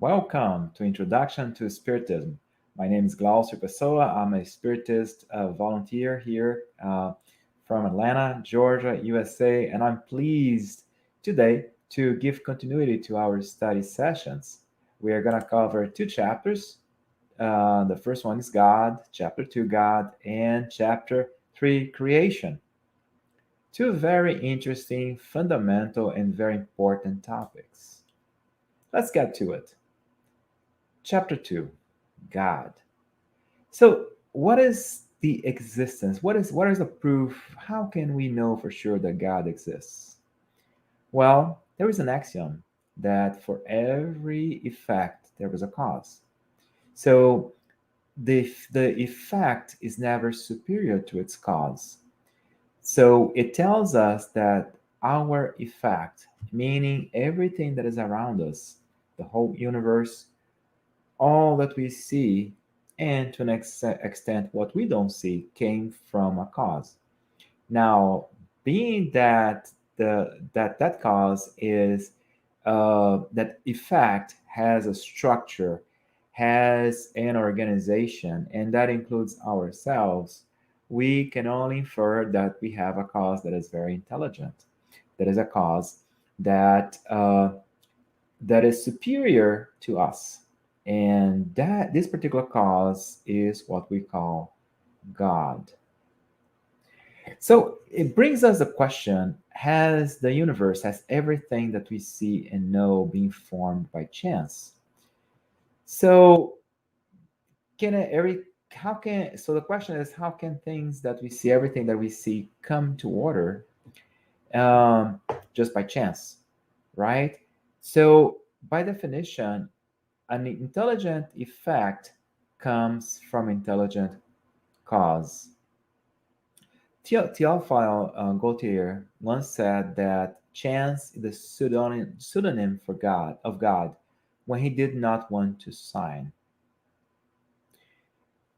Welcome to Introduction to Spiritism. My name is Glaucio Pessoa. I'm a Spiritist volunteer here from Atlanta, Georgia, USA, and I'm pleased today to give continuity to our study sessions. We are going to cover two chapters. The first one is God, chapter 2, God, and chapter 3, Creation. Two very interesting, fundamental, and very important topics. Let's get to it. Chapter 2, God. So, what is the existence? What is the proof? How can we know for sure that God exists? Well, there is an axiom that for every effect there is a cause. So, the effect is never superior to its cause. So, it tells us that our effect, meaning everything that is around us, the whole universe, all that we see, and to an extent what we don't see, came from a cause. Now, being that that cause is that effect has a structure, has an organization, and that includes ourselves, we can only infer that we have a cause that is very intelligent. That is a cause that that is superior to us, and that this particular cause is what we call God. So it brings us the question: has the universe, has everything that we see and know been formed by chance? So can every how can so the question is, how can things that we see, everything that we see, come to order um, just by chance, right? So by definition, an intelligent effect comes from intelligent cause. Théophile Gautier once said that chance is the pseudonym for God of God when he did not want to sign.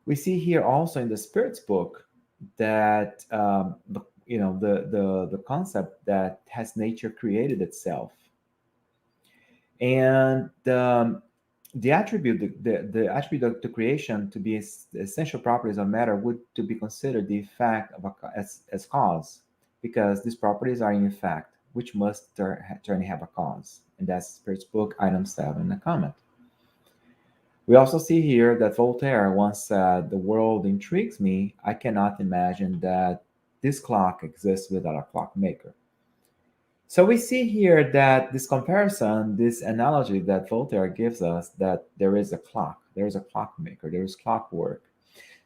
We see here also in the Spirit's book that the concept that has nature created itself, and the attribute the attribute of the creation to be essential properties of matter would to be considered the effect of as cause, because these properties are in effect, which must turn have a cause, and that's Spirit's book, item 7, a comment. We also see here that Voltaire once said, "The world intrigues me. I cannot imagine that this clock exists without a clockmaker." So we see here that this comparison, this analogy that Voltaire gives us, that there is a clock, there is a clockmaker, there is clockwork.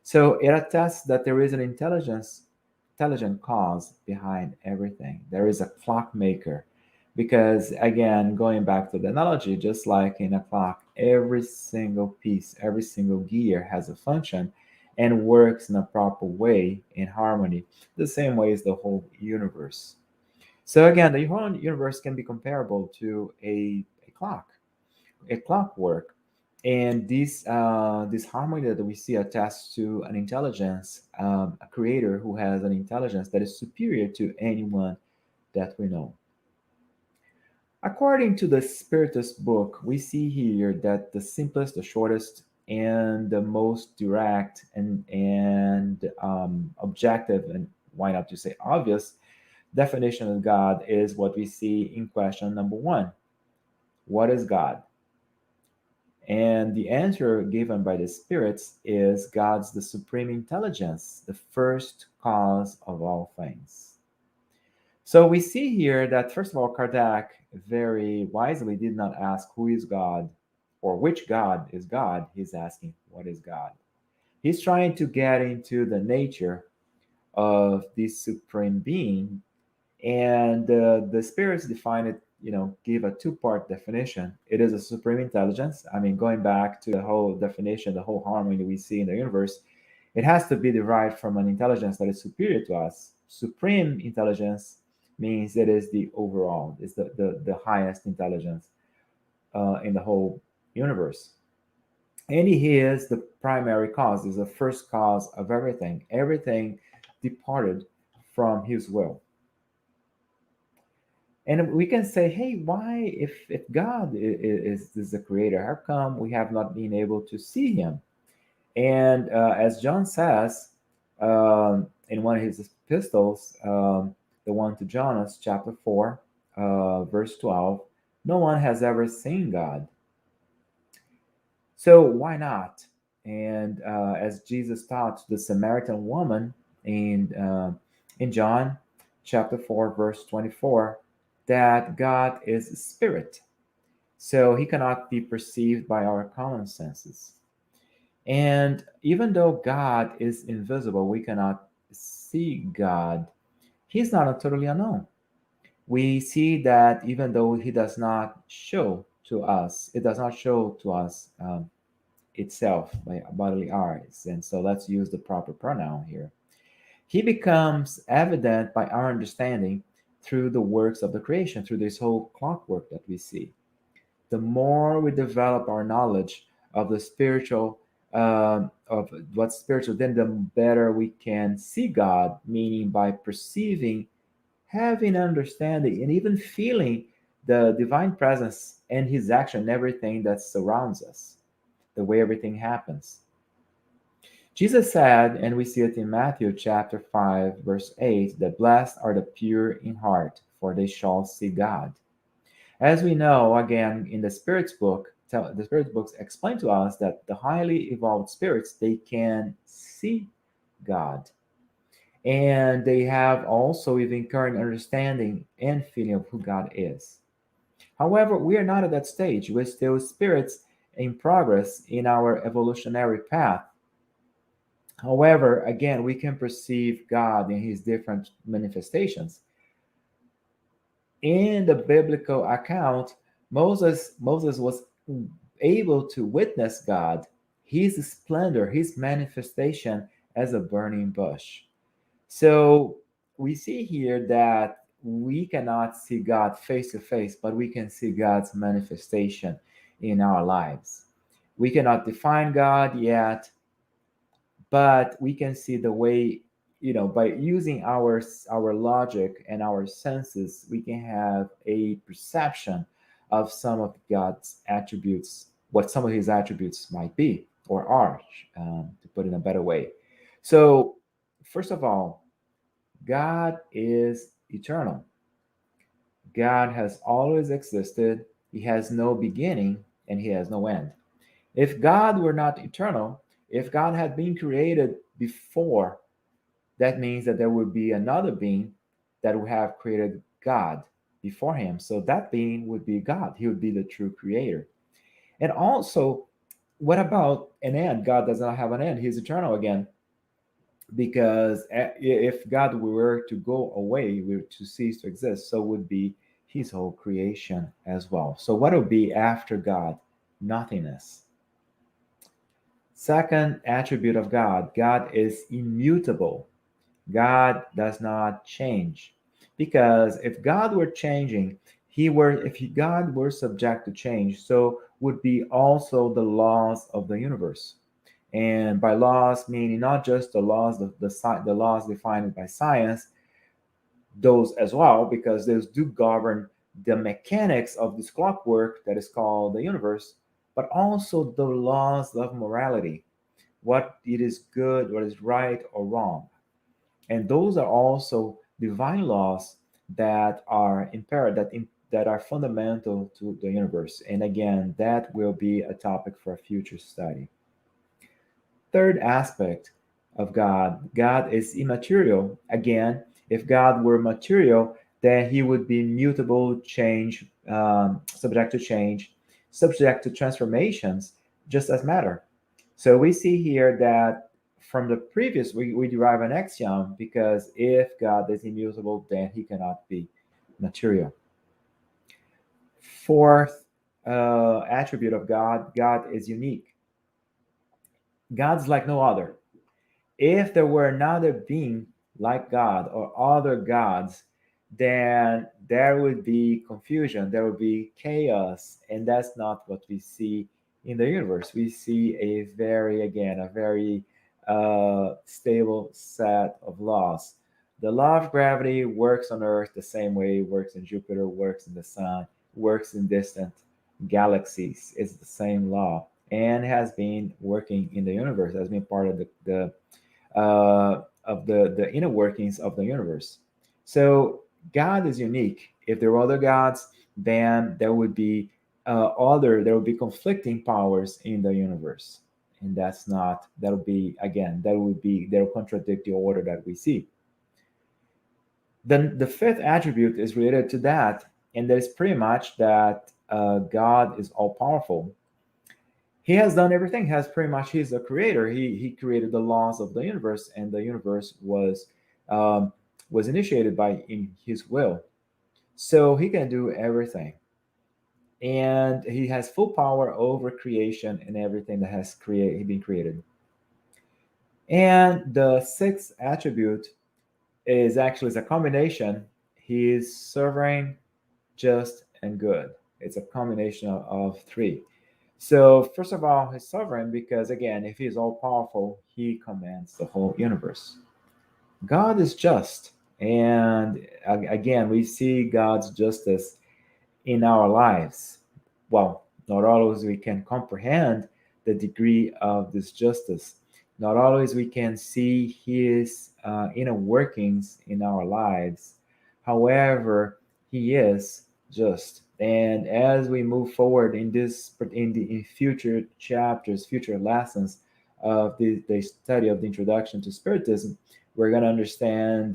So it attests that there is an intelligent cause behind everything. There is a clockmaker. Because again, going back to the analogy, just like in a clock, every single piece, every single gear has a function and works in a proper way in harmony, the same way as the whole universe. So again, the whole universe can be comparable to a clock, a clockwork, and this harmony that we see attests to an intelligence, a creator who has an intelligence that is superior to anyone that we know. According to the Spiritist book, we see here that the simplest, the shortest, and the most direct and objective, and why not to say obvious, definition of God is what we see in question number 1. What is God? And the answer given by the spirits is God's the supreme intelligence, the first cause of all things. So we see here that, first of all, Kardec very wisely did not ask who is God or which God is God. He's asking what is God. He's trying to get into the nature of this supreme being, and the spirits define it, give a two-part definition. It is a supreme intelligence. I mean, going back to the whole definition, the whole harmony we see in the universe, it has to be derived from an intelligence that is superior to us. Supreme intelligence means it is the overall, it's the highest intelligence in the whole universe. And he is the primary cause, is the first cause of everything. Everything departed from his will. And we can say, hey, why, if God is the creator, how come we have not been able to see him? And as John says in one of his epistles, the one to John, chapter 4, verse 12, no one has ever seen God. So why not? And as Jesus taught the Samaritan woman in John chapter 4, verse 24, that God is spirit. So he cannot be perceived by our common senses. And even though God is invisible, we cannot see God. He's not totally unknown. We see that even though he does not show to us, it does not show to us itself by bodily eyes. And so let's use the proper pronoun here. He becomes evident by our understanding through the works of the creation, through this whole clockwork that we see. The more we develop our knowledge of the spiritual, of what's spiritual, then the better we can see God, meaning by perceiving, having understanding, and even feeling the divine presence and his action in everything that surrounds us, the way everything happens. Jesus said, and we see it in Matthew chapter 5, verse 8, that blessed are the pure in heart, for they shall see God. As we know, again, in the Spirit's book, the Spirit's books explain to us that the highly evolved spirits, they can see God. And they have also even current understanding and feeling of who God is. However, we are not at that stage. We're still spirits in progress in our evolutionary path. However, again, we can perceive God in his different manifestations. In the biblical account, Moses was able to witness God, his splendor, his manifestation as a burning bush. So we see here that we cannot see God face to face, but we can see God's manifestation in our lives. We cannot define God yet, but we can see the way, by using our logic and our senses, we can have a perception of some of God's attributes, what some of his attributes might be or are, to put it in a better way. So first of all, God is eternal. God has always existed. He has no beginning and he has no end. If God were not eternal, if God had been created before, that means that there would be another being that would have created God before him. So that being would be God. He would be the true creator. And also, what about an end? God does not have an end. He's eternal again. Because if God were to go away, were to cease to exist, so would be his whole creation as well. So what would be after God? Nothingness. Second attribute of God, God is immutable. God does not change. Because if God were changing, God were subject to change, so would be also the laws of the universe. And by laws, meaning not just the laws, the laws defined by science, those as well, because those do govern the mechanics of this clockwork that is called the universe, but also the laws of morality, what it is good, what is right or wrong. And those are also divine laws that are impaired, that are fundamental to the universe. And again, that will be a topic for a future study. Third aspect of God, God is immaterial. Again, if God were material, then he would be mutable, change, subject to transformations, just as matter. So we see here that from the previous, we derive an axiom, because if God is immutable, then he cannot be material. Fourth attribute of God, God is unique. God's like no other. If there were another being like God or other gods, then there would be confusion, there would be chaos, and that's not what we see in the universe. We see a very stable set of laws. The law of gravity works on Earth the same way it works in Jupiter, works in the sun, works in distant galaxies. It's the same law and has been working in the universe, has been part of the inner workings of the universe. So God is unique. If there were other gods, then there would be conflicting powers in the universe, and that's not that would be again that will contradict the order that we see. Then the fifth attribute is related to that, and that is pretty much that God is all powerful. He has done everything. Has pretty much he's the creator. He created the laws of the universe, and the universe um, was initiated by in his will. So he can do everything, and he has full power over creation and everything that has been created. And the sixth attribute is a combination. He is sovereign, just, and good. It's a combination of three. So, first of all, he's sovereign because, again, if he's all powerful, he commands the whole universe. God is just. And again, we see God's justice in our lives. Well, not always we can comprehend the degree of this justice. Not always we can see his inner workings in our lives. However, he is just. And as we move forward in future chapters, future lessons of the study of the introduction to Spiritism, we're going to understand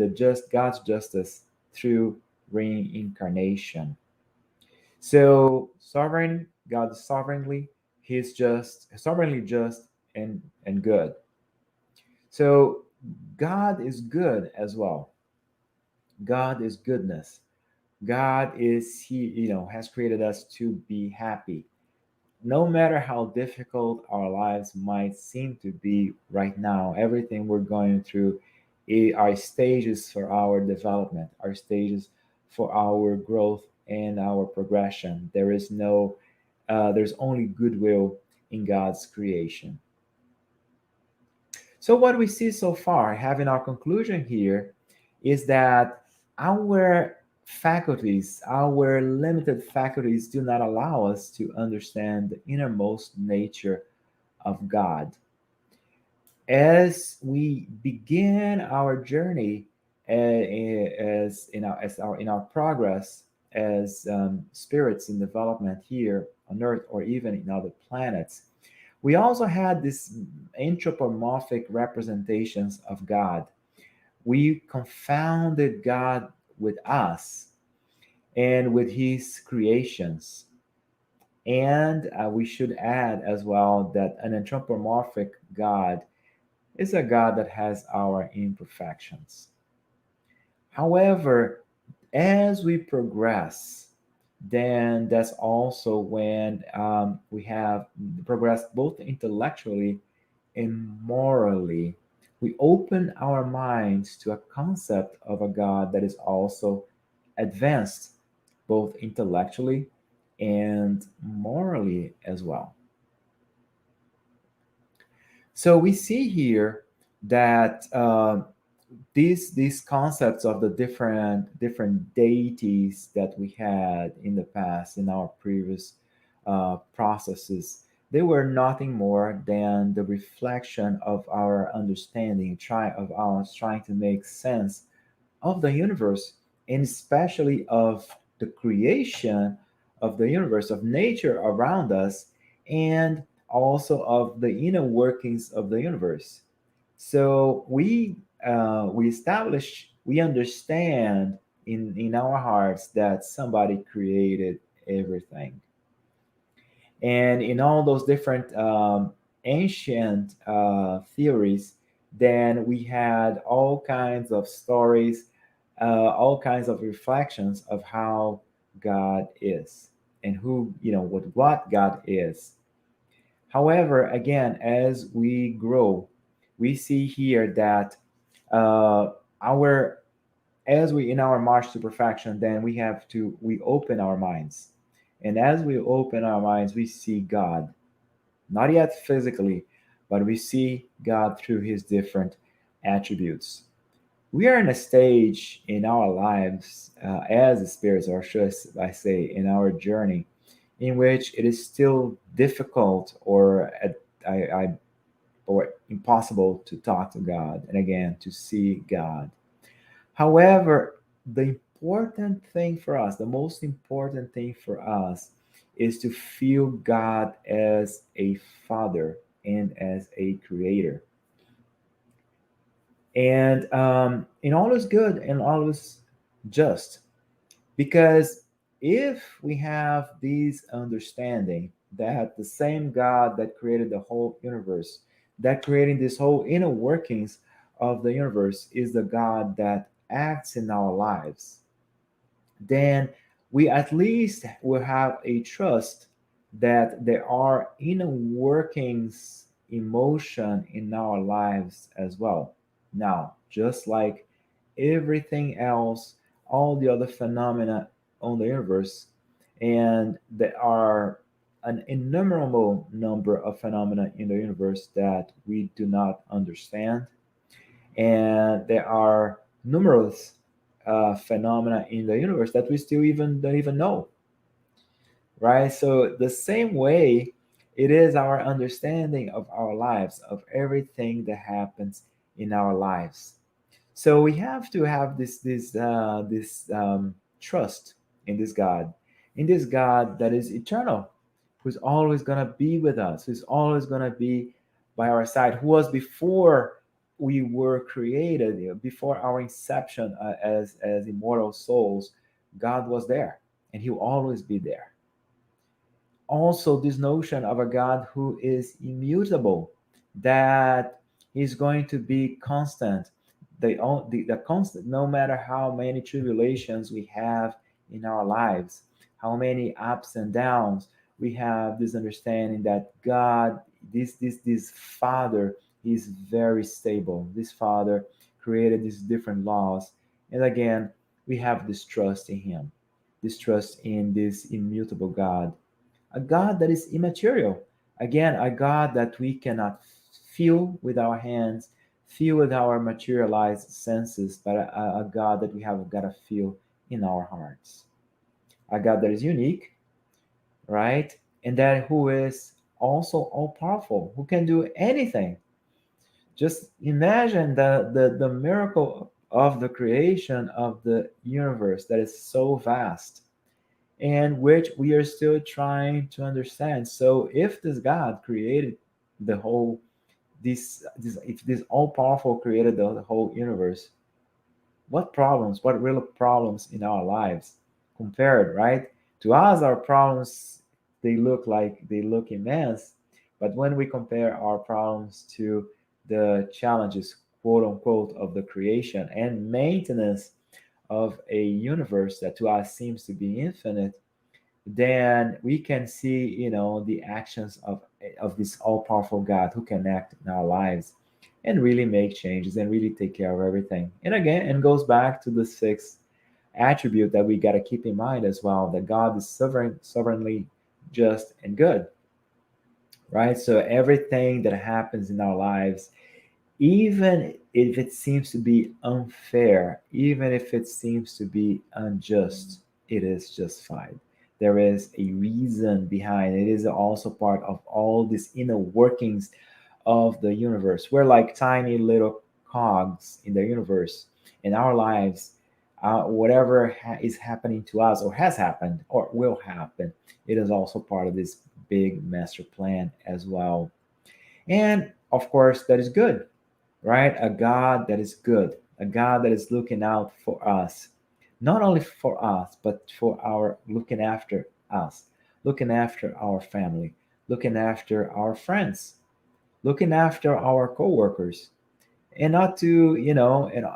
God's justice through reincarnation. So sovereign, God is sovereignly just and good. So God is good as well. God is goodness. God is has created us to be happy. No matter how difficult our lives might seem to be right now, everything we're going through are stages for our development, are stages for our growth and our progression. There's only goodwill in God's creation. So what we see so far, having our conclusion here, is that our faculties, our limited faculties, do not allow us to understand the innermost nature of God. As we begin our journey in our progress as spirits in development here on Earth or even in other planets, we also had these anthropomorphic representations of God. We confounded God with us and with his creations. And we should add as well that an anthropomorphic God is a God that has our imperfections. However, as we progress, then that's also when we have progressed both intellectually and morally. We open our minds to a concept of a God that is also advanced, both intellectually and morally as well. So we see here that these concepts of the different deities that we had in the past in our previous processes, they were nothing more than the reflection of our understanding, trying to make sense of the universe, and especially of the creation of the universe, of nature around us, and also of the inner workings of the universe. So we understand in our hearts that somebody created everything, and in all those different ancient theories, then we had all kinds of stories, all kinds of reflections of how God is and what God is. However, again, as we grow, we see here that our as we in our march to perfection, then we open our minds, and as we open our minds, we see God, not yet physically, but we see God through His different attributes. We are in a stage in our lives as spirits, or should I say, in our journey, in which it is still difficult I, or impossible to talk to God and again to see God. However, the important thing for us, the most important thing for us, is to feel God as a father and as a creator. And in all is good and all is just. Because if we have this understanding that the same God that created the whole universe, that creating this whole inner workings of the universe is the God that acts in our lives, then we at least will have a trust that there are inner workings, emotion in our lives as well. Now, just like everything else, all the other phenomena on the universe, and there are an innumerable number of phenomena in the universe that we do not understand, and there are numerous phenomena in the universe that we still even don't even know, right? So the same way, it is our understanding of our lives, of everything that happens in our lives. So we have to have this trust in this God that is eternal, who's always gonna be with us, who's always gonna be by our side, who was before we were created, before our inception as immortal souls. God was there, and He'll always be there. Also, this notion of a God who is immutable, that He's going to be constant, the constant, no matter how many tribulations we have in our lives, how many ups and downs. We have this understanding that God, this Father, is very stable. This Father created these different laws, and again, we have this trust in Him, this trust in this immutable God, a God that is immaterial. Again, a God that we cannot feel with our hands, feel with our materialized senses, but a God that we have got to feel in our hearts. A God that is unique, right? And that who is also all powerful, who can do anything. Just imagine the miracle of the creation of the universe that is so vast and which we are still trying to understand. So if this God created the whole this if this all powerful created the whole universe, what real problems in our lives compared, right? To us, our problems, they look immense, but when we compare our problems to the challenges, quote unquote, of the creation and maintenance of a universe that to us seems to be infinite, then we can see, the actions of this all-powerful God who can act in our lives and really make changes and really take care of everything. And again, and goes back to the sixth attribute that we got to keep in mind as well, that God is sovereignly just and good, right? So everything that happens in our lives, even if it seems to be unfair, even if it seems to be unjust, it is justified. There is a reason behind it. It is also part of all these inner workings of the universe. We're like tiny little cogs in the universe. In our lives, whatever is happening to us, or has happened, or will happen, it is also part of this big master plan as well. And of course, that is good, right? A God that is good, a God that is looking out for us, not only for us, but for our looking after us, looking after our family, looking after our friends, looking after our coworkers, and not to,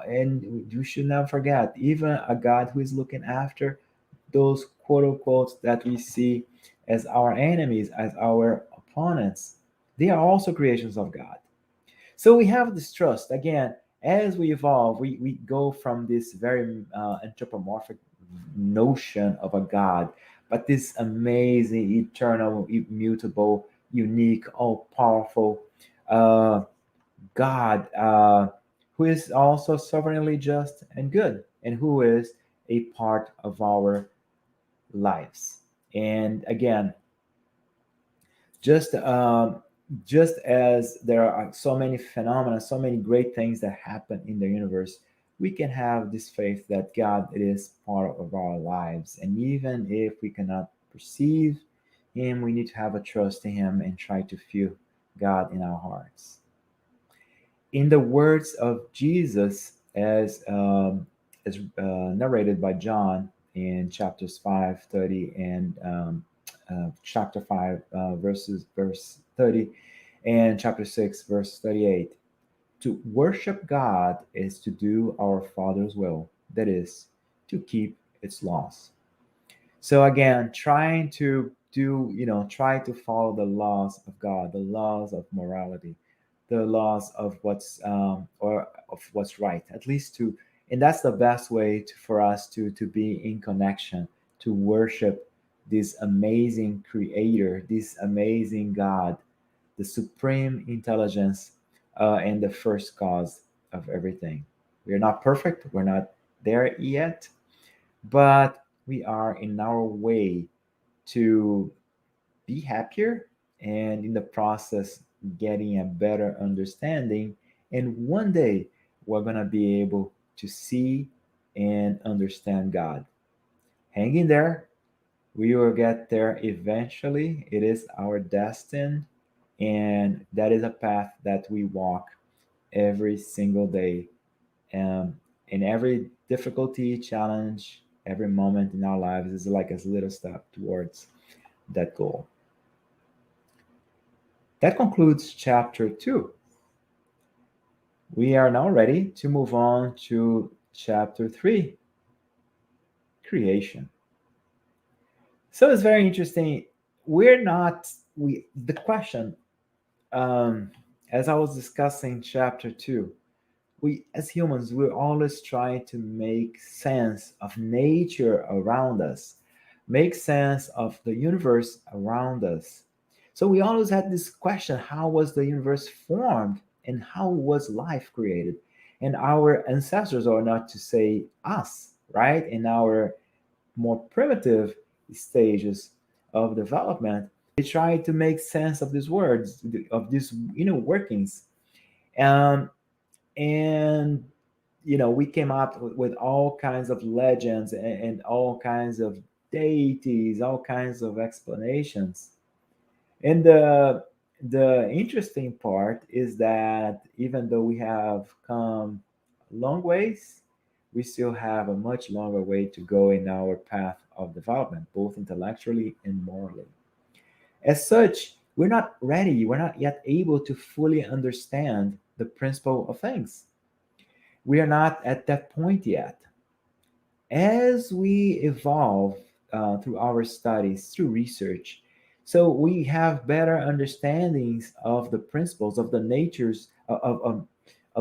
and you should not forget, even a God who is looking after those quote unquote that we see as our enemies, as our opponents. They are also creations of God. So we have this trust. Again, as we evolve, we go from this very anthropomorphic notion of a God, but this amazing, eternal, immutable, unique, all powerful God who is also sovereignly just and good, and who is a part of our lives. And again, just just as there are so many phenomena, so many great things that happen in the universe, we can have this faith that God is part of our lives. And even if we cannot perceive Him, we need to have a trust in Him and try to feel God in our hearts. In the words of Jesus, as narrated by John in chapters 5:30 and chapter 5, verse 30, and chapter 6, verse 38. To worship God is to do our Father's will, that is, to keep its laws. So again, trying to do, try to follow the laws of God, the laws of morality, the laws of what's right, at least to, and that's the best way for us to be in connection, to worship this amazing creator, this amazing God, the supreme intelligence, and the first cause of everything. We are not perfect, we're not there yet, but we are in our way to be happier, and in the process getting a better understanding, and one day we're going to be able to see and understand God. Hang in there, we will get there eventually. It is our destiny, and that is a path that we walk every single day. In every difficulty, challenge, every moment in our lives is like a little step towards that goal. That concludes chapter 2. We are now ready to move on to chapter 3, creation. So it's very interesting. We're not, we, the question, um, as I was discussing chapter 2, we as humans, we're always trying to make sense of nature around us, make sense of the universe around us. So we always had this question: how was the universe formed, and how was life created? And our ancestors, or not to say us, right, in our more primitive stages of development, they tried to make sense of these words, of these workings. um, and we came up with all kinds of legends, and all kinds of deities, all kinds of explanations. And the interesting part is that even though we have come a long ways, we still have a much longer way to go in our path of development, both intellectually and morally. As such, we're not yet able to fully understand the principle of things. We are not at that point yet. As we evolve through our studies, through research, so we have better understandings of the principles, of the natures of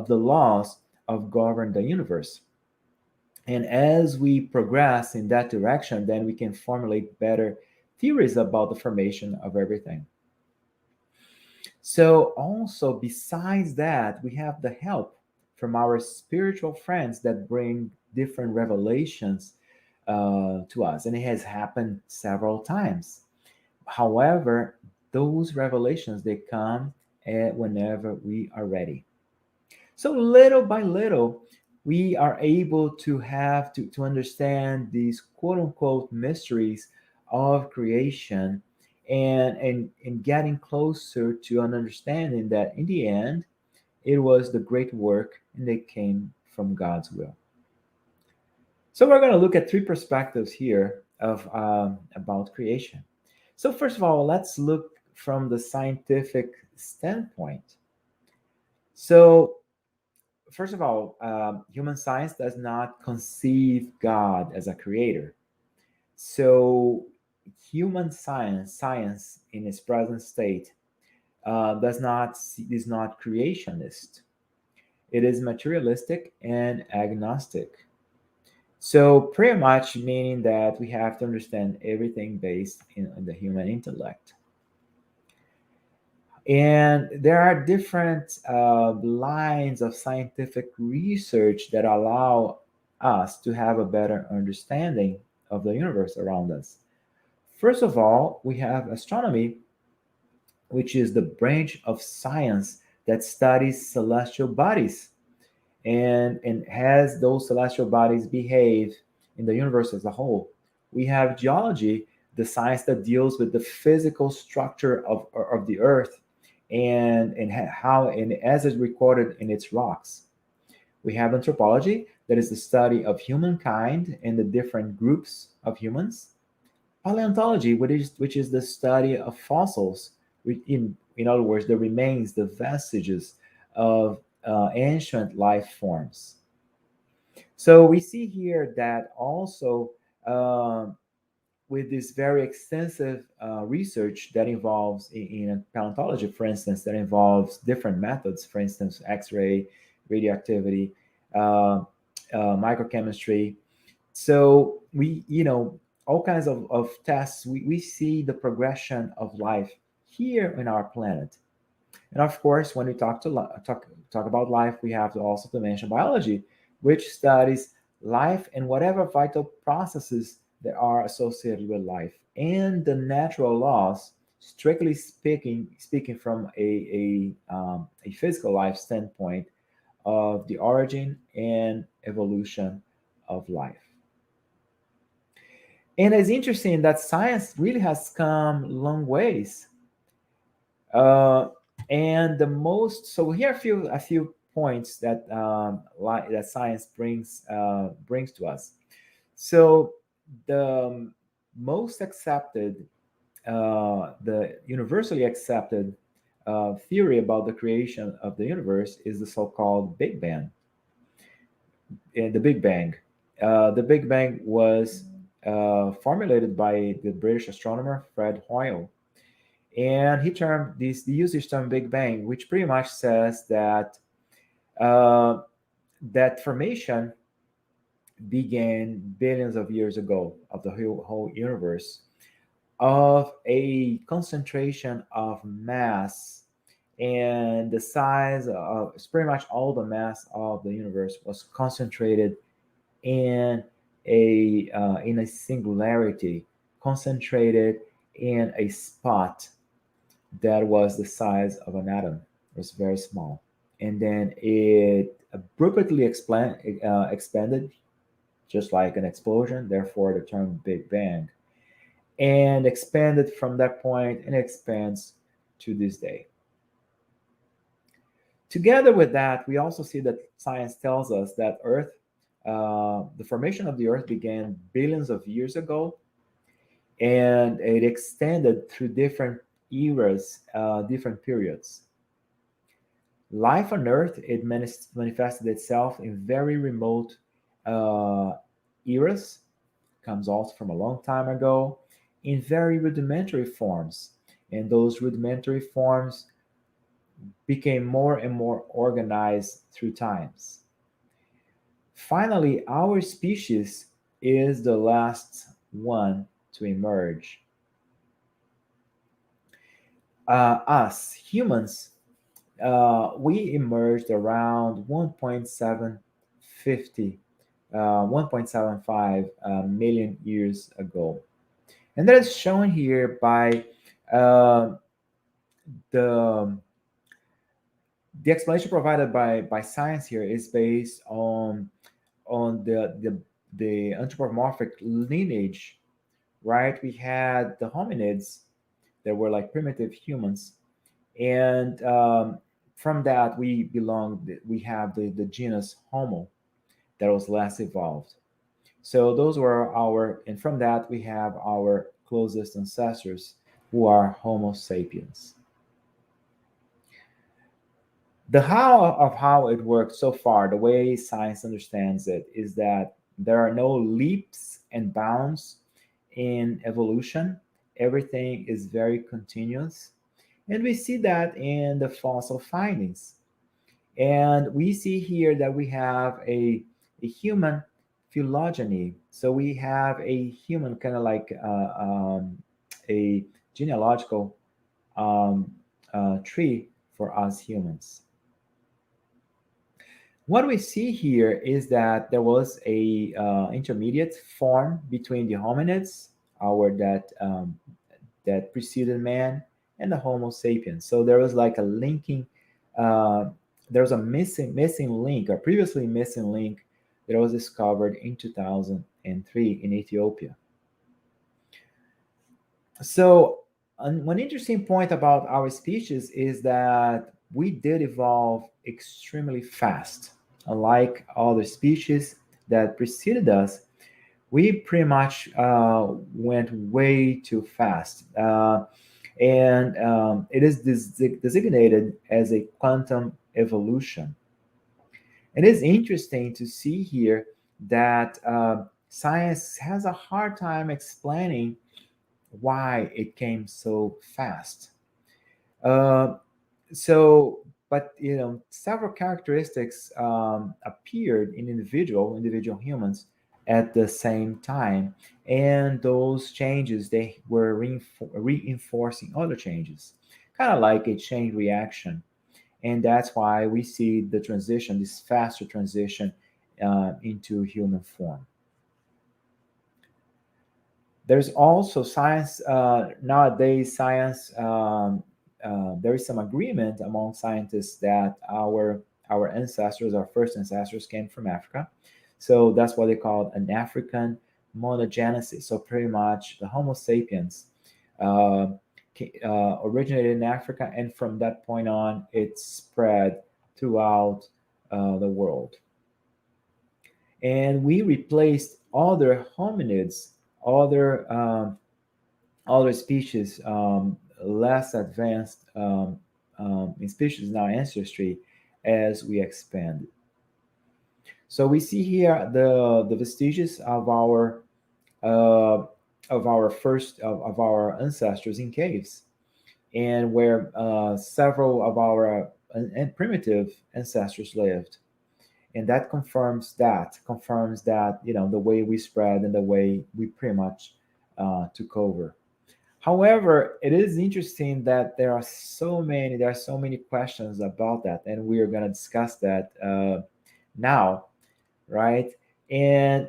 the laws of govern the universe. And as we progress in that direction, then we can formulate better theories about the formation of everything. So, also, besides that, we have the help from our spiritual friends that bring different revelations to us, and it has happened several times. However, those revelations, they come whenever we are ready. So, little by little, we are able to have to understand these quote unquote mysteries of creation, and getting closer to an understanding that in the end it was the great work and they came from God's will. So we're going to look at three perspectives here of about creation. So first of all, let's look from the scientific standpoint. So first of all, human science does not conceive God as a creator. So human science in its present state, is not creationist. It is materialistic and agnostic. So pretty much meaning that we have to understand everything based in the human intellect. And there are different lines of scientific research that allow us to have a better understanding of the universe around us. First of all, we have astronomy, which is the branch of science that studies celestial bodies and has those celestial bodies behave in the universe as a whole. We have geology, the science that deals with the physical structure of the earth and how and as it's recorded in its rocks. We have anthropology, that is the study of humankind and the different groups of humans. Paleontology, which is the study of fossils, in other words, the remains, the vestiges of ancient life forms. So we see here that also um with this very extensive research that involves in paleontology, for instance, that involves different methods, for instance, X-ray, radioactivity, uh, microchemistry. So all kinds of tests, we see the progression of life here in our planet. And of course, when we talk about life, we have to also to mention biology, which studies life and whatever vital processes that are associated with life and the natural laws. Strictly speaking from a physical life standpoint of the origin and evolution of life. And it's interesting that science really has come long ways. Uh, and the most so here are a few points that that science brings to us. So the most accepted, the universally accepted theory about the creation of the universe is the so-called Big Bang. The Big Bang. The Big Bang was formulated by the British astronomer Fred Hoyle, and he used this term Big Bang, which pretty much says that uh, that formation began billions of years ago of the whole universe of a concentration of mass, and the size of pretty much all the mass of the universe was concentrated in a singularity, concentrated in a spot that was the size of an atom. It was very small. And then it abruptly expanded, just like an explosion, therefore the term Big Bang, and expanded from that point and expands to this day. Together with that, we also see that science tells us that the formation of the Earth began billions of years ago, and it extended through different eras, different periods. Life on Earth, it manifested itself in very remote uh, eras, comes also from a long time ago, in very rudimentary forms. And those rudimentary forms became more and more organized through times. Finally, our species is the last one to emerge. Us, humans, we emerged around 1.75 million years ago. And that is shown here by uh, the the explanation provided by science here is based on the anthropomorphic lineage, right? We had the hominids that were like primitive humans, and from that we have the genus Homo that was less evolved. So those were and from that we have our closest ancestors who are Homo sapiens. The how it works so far, the way science understands it, is that there are no leaps and bounds in evolution. Everything is very continuous. And we see that in the fossil findings. And we see here that we have a human phylogeny. So we have a human kind of like a genealogical um, tree for us humans. What we see here is that there was a intermediate form between the hominids, our that preceded man, and the Homo sapiens. So there was like a linking. Uh, there was a missing link, a previously missing link that was discovered in 2003 in Ethiopia. So one interesting point about our species is that we did evolve extremely fast. Unlike other species that preceded us, we pretty much went way too fast. And it is designated as a quantum evolution. It is interesting to see here that science has a hard time explaining why it came so fast. Uh, but several characteristics appeared in individual humans at the same time, and those changes they were reinforcing other changes, kind of like a chain reaction, and that's why we see the transition, this faster transition into human form. There's also science nowadays. There is some agreement among scientists that our ancestors, our first ancestors, came from Africa. So that's what they call an African monogenesis. So pretty much the Homo sapiens uh, originated in Africa, and from that point on, it spread throughout the world. And we replaced other hominids, other other species less advanced in species in our ancestry as we expand. So we see here the vestiges uh, of our ancestors in caves, and where several of our primitive ancestors lived, and that confirms that the way we spread and the way we pretty much took over. However, it is interesting that there are so many questions about that, and we are going to discuss that now, right? And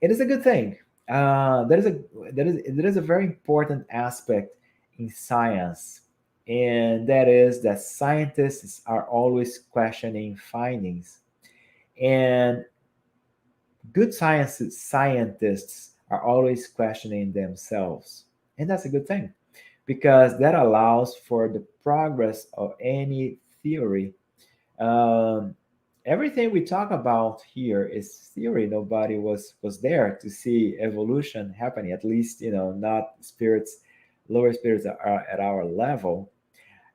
it is a good thing. There is a very important aspect in science, and that is that scientists are always questioning findings, and good scientists are always questioning themselves, and that's a good thing because that allows for the progress of any theory. um, Everything we talk about here is theory. Nobody was there to see evolution happening, at least not spirits, lower spirits that are at our level.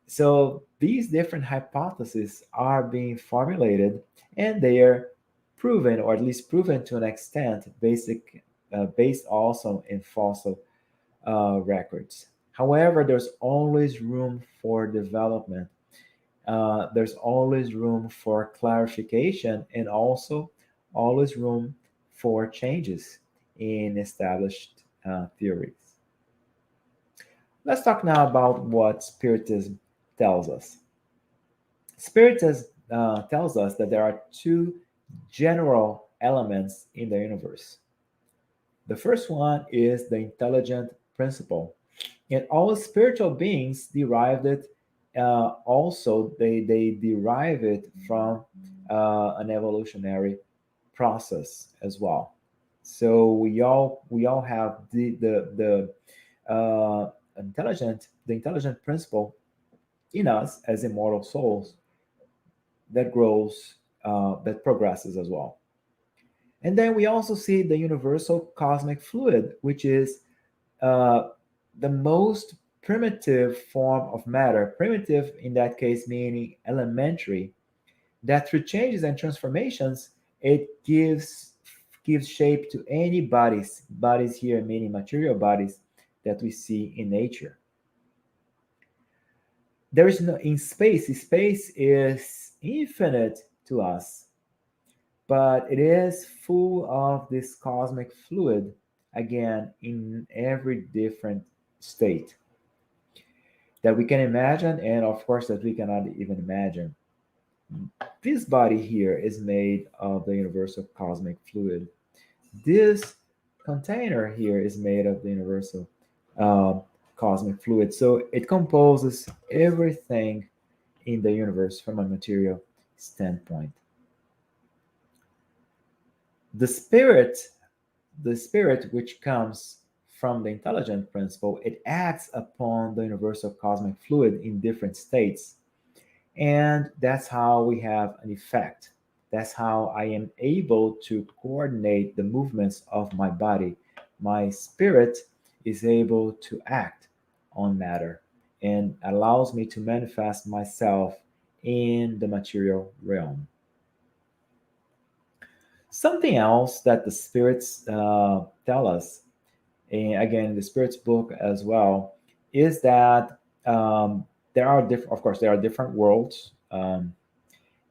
So these different hypotheses are being formulated, and they are proven, or at least proven to an extent, based also in fossil records. However, there's always room for development. There's always room for clarification, and also always room for changes in established theories. Let's talk now about what Spiritism tells us. Spiritism tells us that there are two general elements in the universe. The first one is the intelligent principle, and all spiritual beings derived it. Also, they derive it from an evolutionary process as well. So we all have the intelligent principle in us as immortal souls that grows, that progresses as well. And then we also see the universal cosmic fluid, which is uh, the most primitive form of matter. Primitive in that case meaning elementary, that through changes and transformations, it gives shape to any bodies here meaning material bodies that we see in nature. There is no in space is infinite to us, but it is full of this cosmic fluid, again in every different state. that we can imagine, and of course that we cannot even imagine. This body here is made of the universal cosmic fluid. This container here is made of the universal uh, cosmic fluid. So it composes everything in the universe from a material standpoint. The spirit, the spirit which comes from the intelligent principle, it acts upon the universal cosmic fluid in different states. And that's how we have an effect. That's how I am able to coordinate the movements of my body. My spirit is able to act on matter and allows me to manifest myself in the material realm. Something else that the spirits tell us, and again, in the spirits book as well, is that there are different, of course, there are different worlds.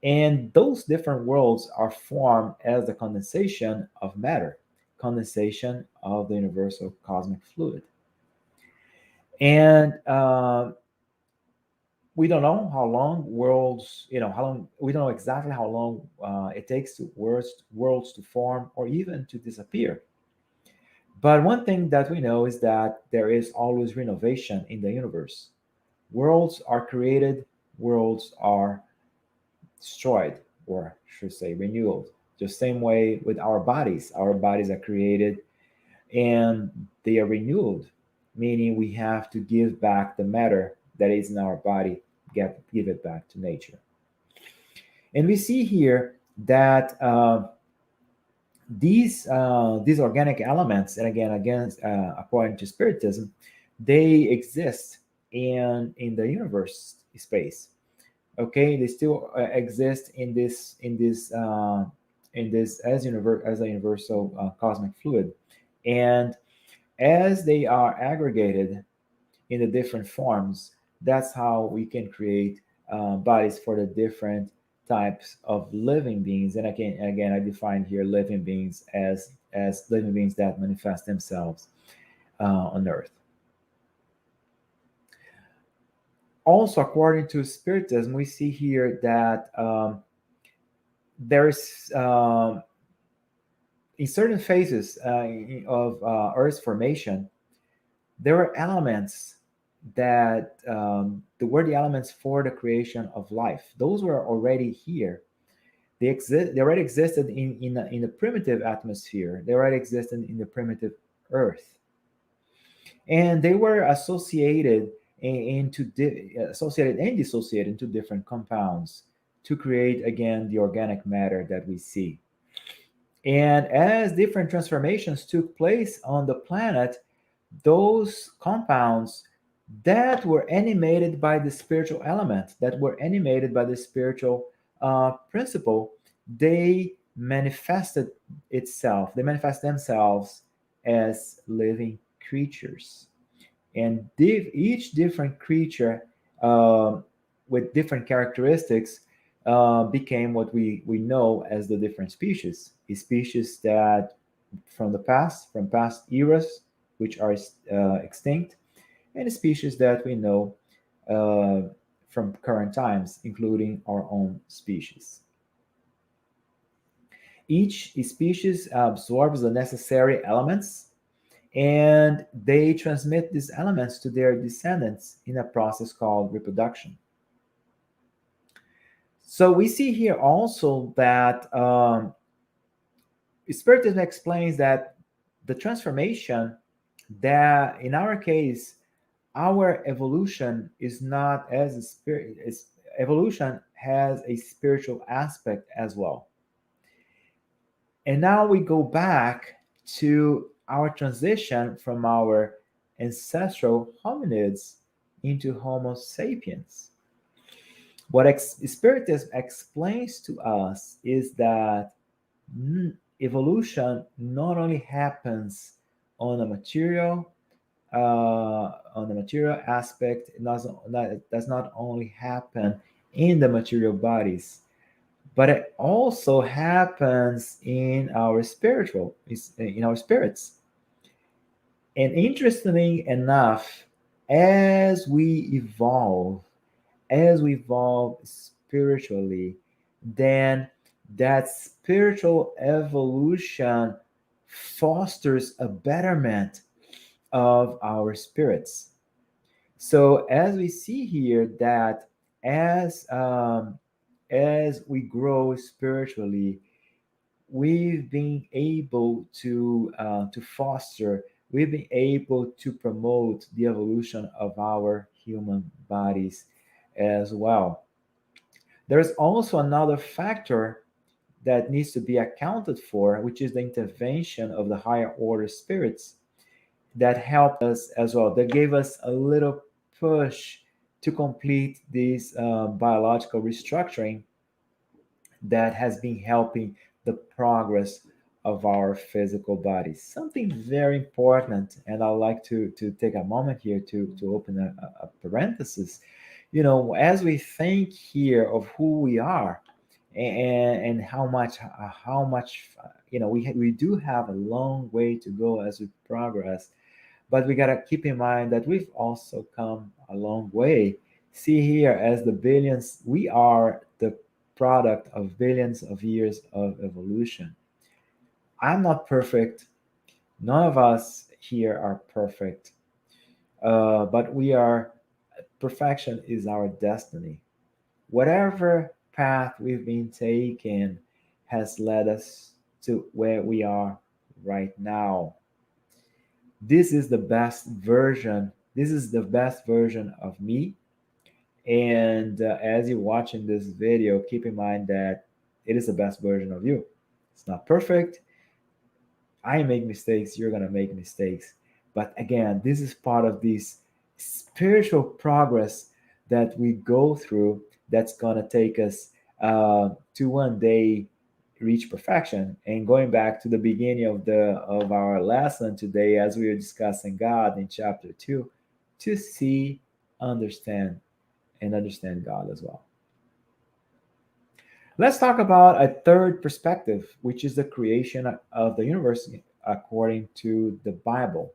And those different worlds are formed as the condensation of matter, condensation of the universal cosmic fluid. And we don't know how long worlds, how long, we don't know exactly how long it takes to worlds to form or even to disappear. But one thing that we know is that there is always renovation in the universe. Worlds are created, worlds are destroyed, or should say renewed. The same way with our bodies. Our bodies are created and they are renewed, meaning we have to give back the matter that is in our body, give it back to nature. And we see here that these organic elements, and again, according to Spiritism, they exist in the universe space. Okay, they still exist in this as a universal cosmic fluid, and as they are aggregated in the different forms, that's how we can create bodies for the different types of living beings. And again, I define here living beings as living beings that manifest themselves on Earth. Also, according to Spiritism, we see here that there is in certain phases of Earth's formation, there were elements that were the elements for the creation of life. Those were already here. They already existed in the primitive atmosphere. They already existed in the primitive Earth, and they were associated associated and dissociated into different compounds to create again the organic matter that we see. And as different transformations took place on the planet, those compounds that were animated by the spiritual element, that were animated by the spiritual principle, they manifested they manifest themselves as living creatures. And each different creature with different characteristics became what we know as the different species. Species that from past eras, which are extinct, and species that we know from current times, including our own species. Each species absorbs the necessary elements and they transmit these elements to their descendants in a process called reproduction. So we see here also that Spiritism explains that the transformation, that in our case, our evolution is not as a spirit. Evolution has a spiritual aspect as well. And now we go back to our transition from our ancestral hominids into Homo sapiens. What Spiritism explains to us is that evolution not only happens on a material aspect, it does not only happen in the material bodies, but it also happens in our spirits. And interestingly enough, as we evolve spiritually, then that spiritual evolution fosters a betterment of our spirits. So as we see here that as um, as we grow spiritually, we've been able to foster, we've been able to promote the evolution of our human bodies as well. There's also another factor that needs to be accounted for, which is the intervention of the higher order spirits that helped us as well, that gave us a little push to complete this biological restructuring that has been helping the progress of our physical bodies. Something very important, and I'd like to take a moment here to open a parenthesis. You know, as we think here of who we are, and how much we do have a long way to go as we progress, but we got to keep in mind that we've also come a long way. See here, as the billions, we are the product of billions of years of evolution. I'm not perfect. None of us here are perfect. But we are, perfection is our destiny. Whatever path we've been taking has led us to where we are right now. This is the best version. This is the best version of me. And as you're watching this video, keep in mind that it is the best version of you. It's not perfect. I make mistakes. You're going to make mistakes. But again, this is part of this spiritual progress that we go through that's going to take us to one day reach perfection. And going back to the beginning of our lesson today, as we were discussing God in chapter 2, to see, understand, and understand God as well. Let's talk about a third perspective, which is the creation of the universe according to the Bible.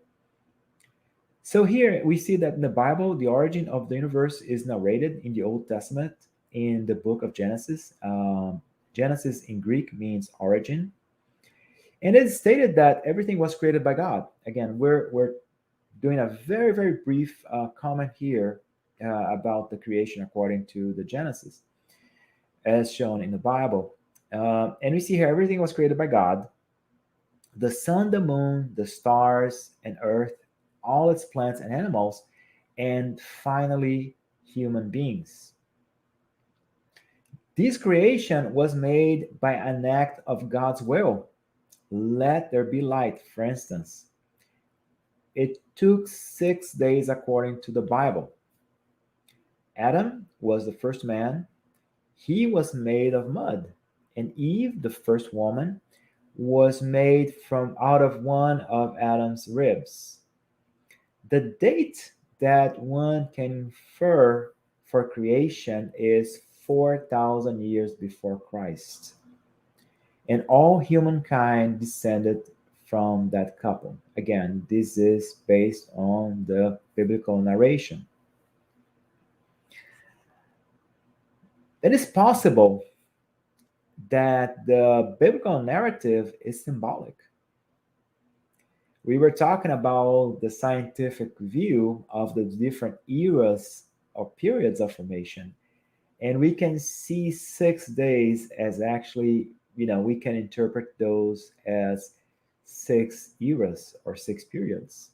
So here we see that in the Bible, the origin of the universe is narrated in the Old Testament in the book of Genesis. Genesis in Greek means origin. And it's stated that everything was created by God. Again, we're doing a very, very brief comment here about the creation according to the Genesis, as shown in the Bible. And we see here everything was created by God. The sun, the moon, the stars, and earth, all its plants and animals, and finally, human beings. This creation was made by an act of God's will. Let there be light, for instance. It took 6 days according to the Bible. Adam was the first man. He was made of mud. And Eve, the first woman, was made from out of one of Adam's ribs. The date that one can infer for creation is 4,000 years before Christ. And all humankind descended from that couple. Again, this is based on the biblical narration. It is possible that the biblical narrative is symbolic. We were talking about the scientific view of the different eras or periods of formation, and we can see 6 days as actually, we can interpret those as 6 eras or 6 periods.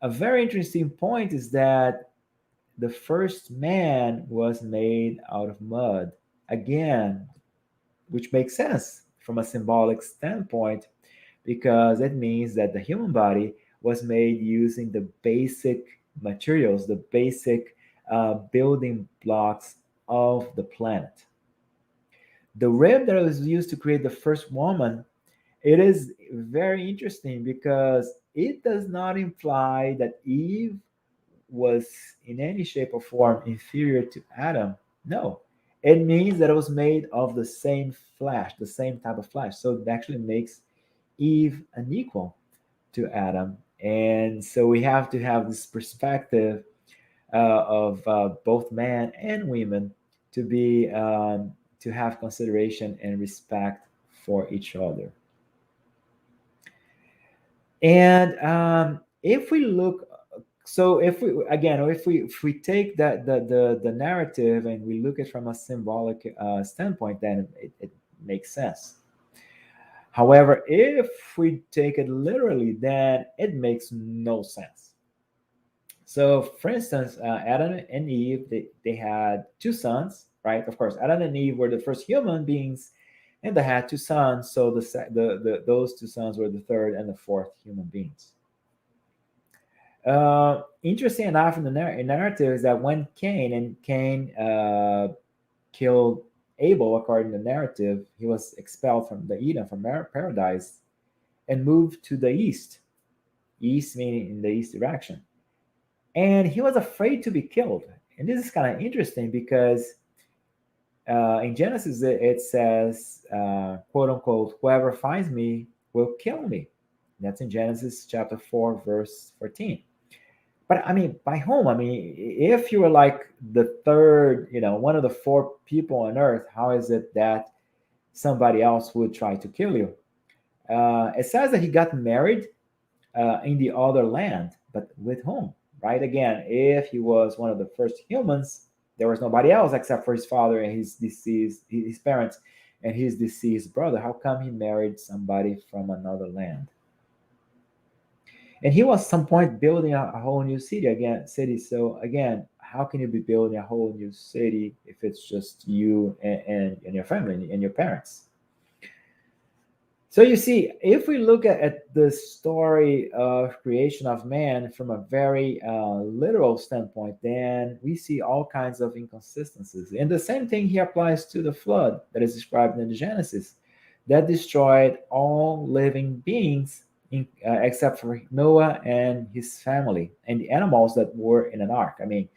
A very interesting point is that the first man was made out of mud. Again, which makes sense from a symbolic standpoint, because it means that the human body was made using the basic materials, the basic building blocks of the planet. The rib that was used to create the first woman, it is very interesting because it does not imply that Eve was in any shape or form inferior to Adam. No, it means that it was made of the same flesh, the same type of flesh. So it actually makes Eve unequal to Adam, And so we have to have this perspective of both men and women to be to have consideration and respect for each other. And if we look, so if we take that the narrative and we look at it from a symbolic standpoint, then it makes sense. However, if we take it literally, then it makes no sense. So, for instance, Adam and Eve, they had two sons, right? Of course, Adam and Eve were the first human beings, and they had two sons. So those two sons were the third and the fourth human beings. Interesting enough, in the narrative is that when Cain killed Abel, according to the narrative, he was expelled from the Eden, from paradise, and moved to the east. East meaning in the east direction. And he was afraid to be killed. And this is kind of interesting because in Genesis it says, quote unquote, whoever finds me will kill me. That's in Genesis chapter 4, verse 14. But I mean, by whom? I mean, if you were like the third, one of the four people on earth, how is it that somebody else would try to kill you? It says that he got married in the other land, but with whom? Right? Again, if he was one of the first humans, there was nobody else except for his father and his parents and his deceased brother. How come he married somebody from another land? And he was at some point building a whole new city. So again, how can you be building a whole new city if it's just you and your family and your parents? So you see, if we look at the story of creation of man from a very literal standpoint, then we see all kinds of inconsistencies. And the same thing here applies to the flood that is described in the Genesis, that destroyed all living beings except for Noah and his family and the animals that were in an ark. I mean,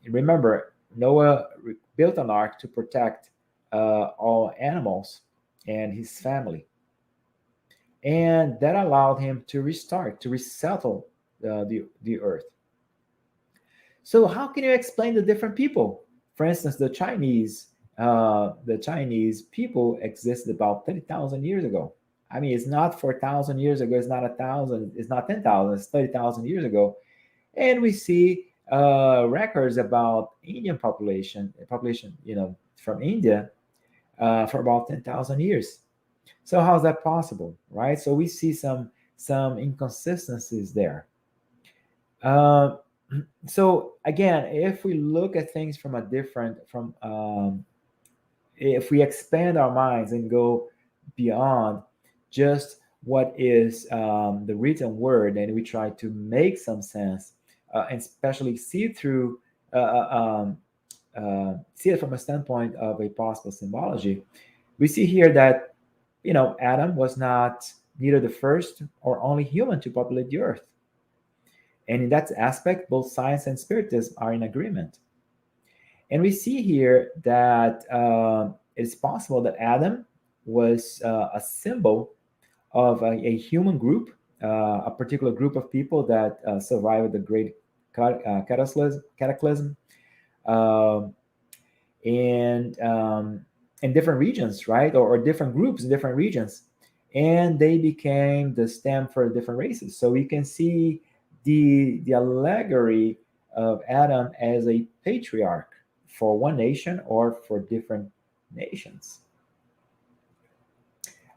remember, Noah built an ark to protect all animals and his family. And that allowed him to resettle the earth. So how can you explain the different people? For instance, the Chinese people existed about 30,000 years ago. I mean, it's not 4,000 years ago, it's not 1,000, it's not 10,000, it's 30,000 years ago. And we see records about Indian population, from India for about 10,000 years. So how's that possible, right? So we see some inconsistencies there. So again, if we look at things from a different, if we expand our minds and go beyond just what is the written word, and we try to make some sense, and especially see it through, see it from a standpoint of a possible symbology, we see here that Adam was not neither the first or only human to populate the earth. And in that aspect, both science and spiritism are in agreement. And we see here that it's possible that Adam was a symbol of a human group, a particular group of people that survived the great cataclysm, and in different regions, right? Or different groups in different regions. And they became the stem for different races. So we can see the allegory of Adam as a patriarch for one nation or for different nations.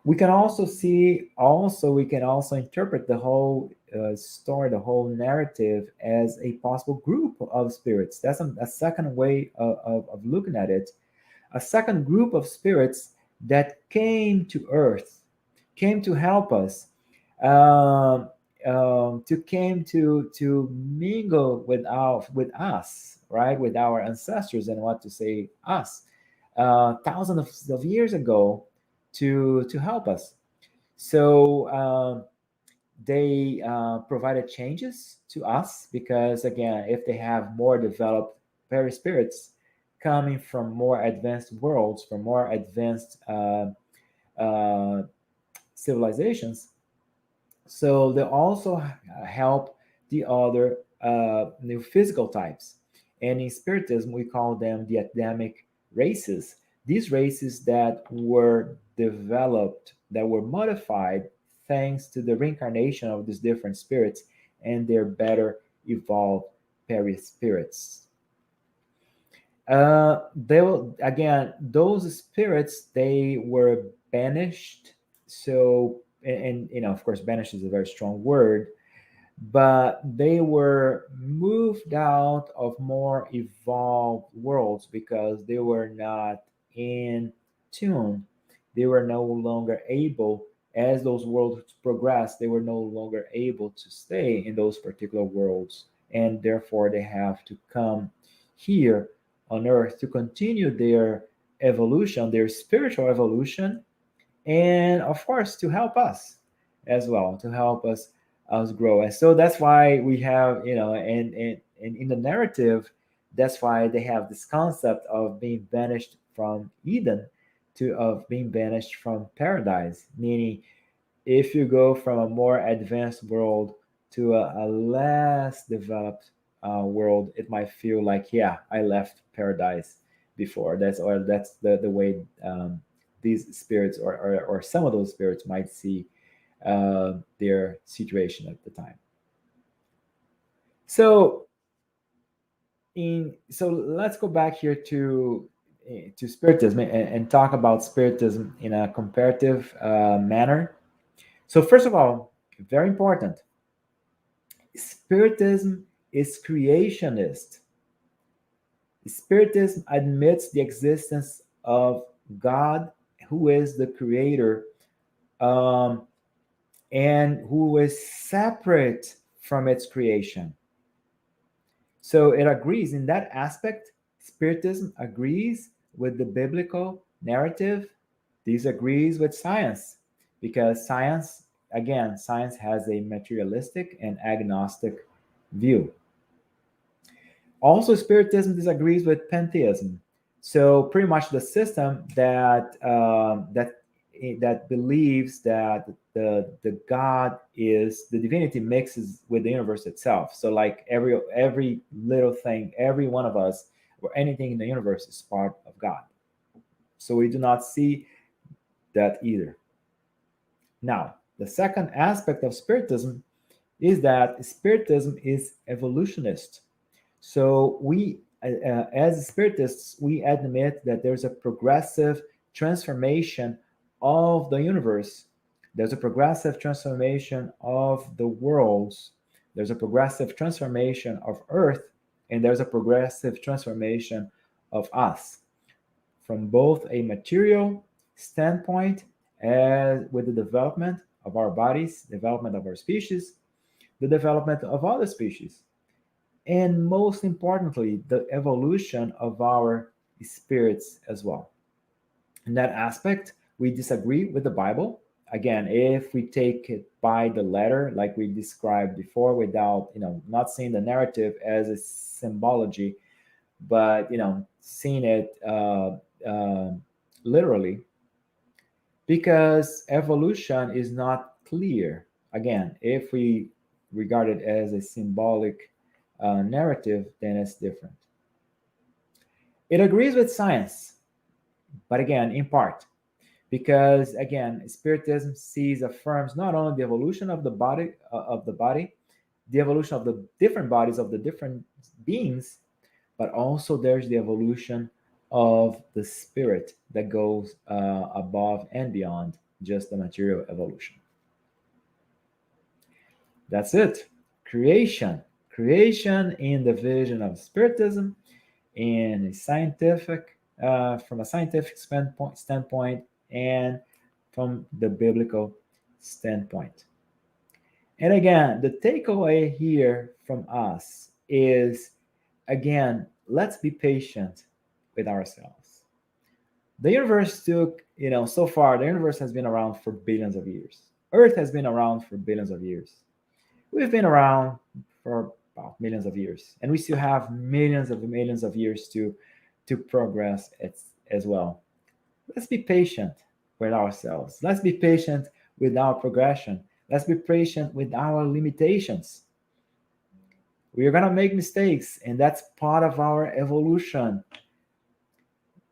We can also interpret the whole story, the whole narrative, as a possible group of spirits. That's a second way of looking at it. A second group of spirits that came to earth, came to help us, to mingle with us, right, with our ancestors, and what to say us, thousands of years ago, to help us. So they provided changes to us because, again, if they have more developed fairy spirits coming from more advanced worlds, from more advanced civilizations, So they also help the other new physical types. And in Spiritism, we call them the Adamic races. These races that were developed, that were modified thanks to the reincarnation of these different spirits and their better evolved perispirits. They will, again, those spirits, they were banished. So, and of course, banished is a very strong word, but they were moved out of more evolved worlds because they were not in tune. They were no longer able, as those worlds progressed, they were no longer able to stay in those particular worlds. And therefore, they have to come here on Earth to continue their evolution, their spiritual evolution, and of course to help us as well, to help us grow. And so that's why we have, and in the narrative, that's why they have this concept of being banished from Eden, to of being banished from paradise, meaning if you go from a more advanced world to a less developed world, it might feel like, yeah, I left paradise before. That's the way these spirits, or some of those spirits, might see their situation at the time. So let's go back here to Spiritism, and talk about Spiritism in a comparative manner. So first of all, very important, Spiritism is creationist. Spiritism admits the existence of God, who is the creator, and who is separate from its creation. So it agrees in that aspect. Spiritism agrees with the biblical narrative, disagrees with science, because science has a materialistic and agnostic view. Also, Spiritism disagrees with pantheism. So pretty much the system that believes that the God is the divinity mixes with the universe itself. So like every little thing, every one of us, or anything in the universe is part of God. So we do not see that either. Now, the second aspect of Spiritism is that Spiritism is evolutionist. So we, as Spiritists, we admit that there's a progressive transformation of the universe. There's a progressive transformation of the worlds. There's a progressive transformation of Earth, and there's a progressive transformation of us, from both a material standpoint, as with the development of our bodies, development of our species, the development of other species, and most importantly, the evolution of our spirits as well. In that aspect, we disagree with the Bible. Again, if we take it by the letter, like we described before, without, not seeing the narrative as a symbology, but, seeing it literally, because evolution is not clear. Again, if we regard it as a symbolic narrative, then it's different. It agrees with science, but again, in part, because again, Spiritism affirms not only the evolution of the body, the evolution of the different bodies of the different beings, but also there's the evolution of the spirit that goes above and beyond just the material evolution. That's it. Creation in the vision of Spiritism, in a scientific, from a scientific standpoint, and from the biblical standpoint. And again, the takeaway here from us is, again, let's be patient with ourselves. The universe took, so far, the universe has been around for billions of years. Earth has been around for billions of years. We've been around for about millions of years, and we still have millions of years to progress as well. Let's be patient with ourselves. Let's be patient with our progression. Let's be patient with our limitations. We are going to make mistakes, and that's part of our evolution.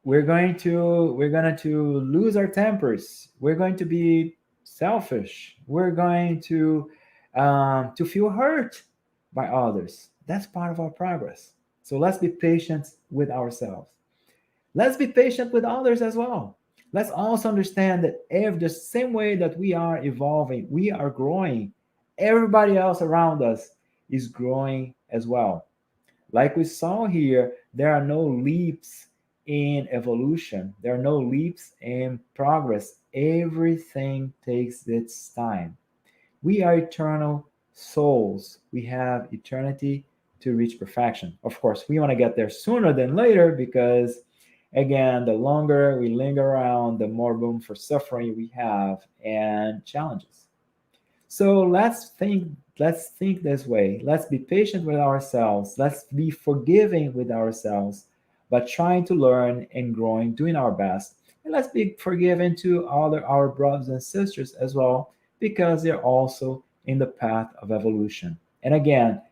We're going to lose our tempers. We're going to be selfish. We're going to feel hurt by others. That's part of our progress. So let's be patient with ourselves. Let's be patient with others as well. Let's also understand that the same way that we are evolving, we are growing. Everybody else around us is growing as well. Like we saw here, there are no leaps in evolution, there are no leaps in progress. Everything takes its time. We are eternal souls. We have eternity to reach perfection. Of course, we want to get there sooner than later because, again, the longer we linger around, the more room for suffering we have and challenges. So let's think this way. Let's be patient with ourselves. Let's be forgiving with ourselves, but trying to learn and growing, doing our best. And let's be forgiving to our brothers and sisters as well, because they're also in the path of evolution. And again,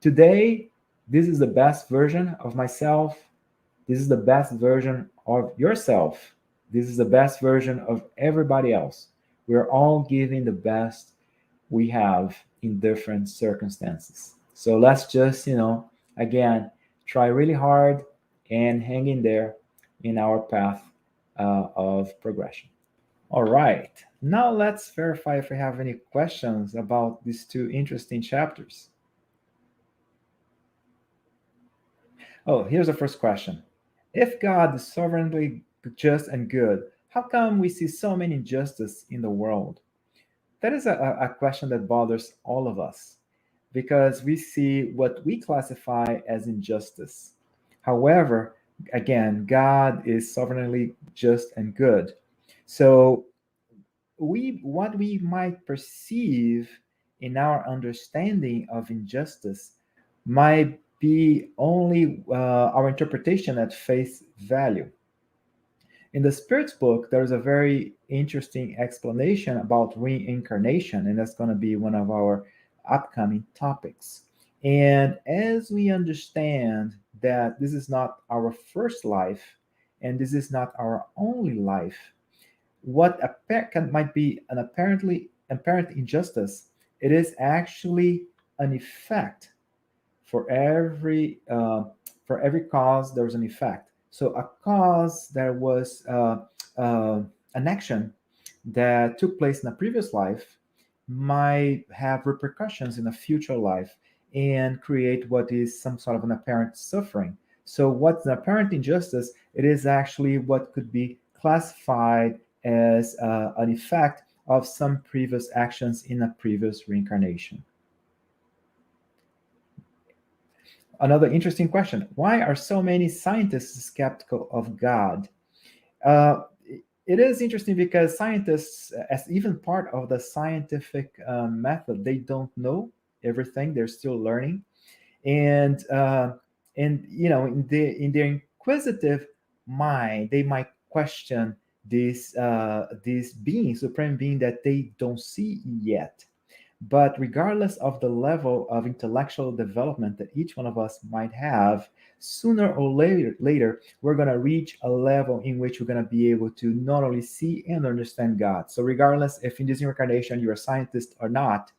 today, this is the best version of myself. This is the best version of yourself. This is the best version of everybody else. We're all giving the best we have in different circumstances. So let's just, again, try really hard and hang in there in our path of progression. All right. Now let's verify if we have any questions about these two interesting chapters. Oh, here's the first question. If God is sovereignly just and good, how come we see so many injustice in the world? That is a question that bothers all of us because we see what we classify as injustice. However, again, God is sovereignly just and good. So what we might perceive in our understanding of injustice might be only our interpretation at face value. In the Spirit's book, there's a very interesting explanation about reincarnation, and that's going to be one of our upcoming topics. And as we understand that this is not our first life, and this is not our only life, what might be an apparent injustice, it is actually an effect. For every cause, there's an effect. So a cause, there was an action that took place in a previous life might have repercussions in a future life and create what is some sort of an apparent suffering. So what's an apparent injustice? It is actually what could be classified as an effect of some previous actions in a previous reincarnation. Another interesting question. Why are so many scientists skeptical of God? Uh, it is interesting because scientists, as even part of the scientific method, they don't know everything. They're still learning, and in their inquisitive mind, they might question this being, supreme being that they don't see yet. But regardless of the level of intellectual development that each one of us might have, sooner or later we're going to reach a level in which we're going to be able to not only see and understand God. So regardless if in this incarnation you're a scientist or not,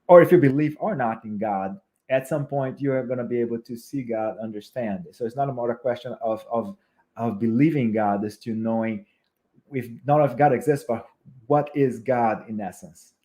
or if you believe or not in God, at some point you are going to be able to see God, understand. So it's not about a question of believing God, is to knowing if not if God exists, but what is God in essence.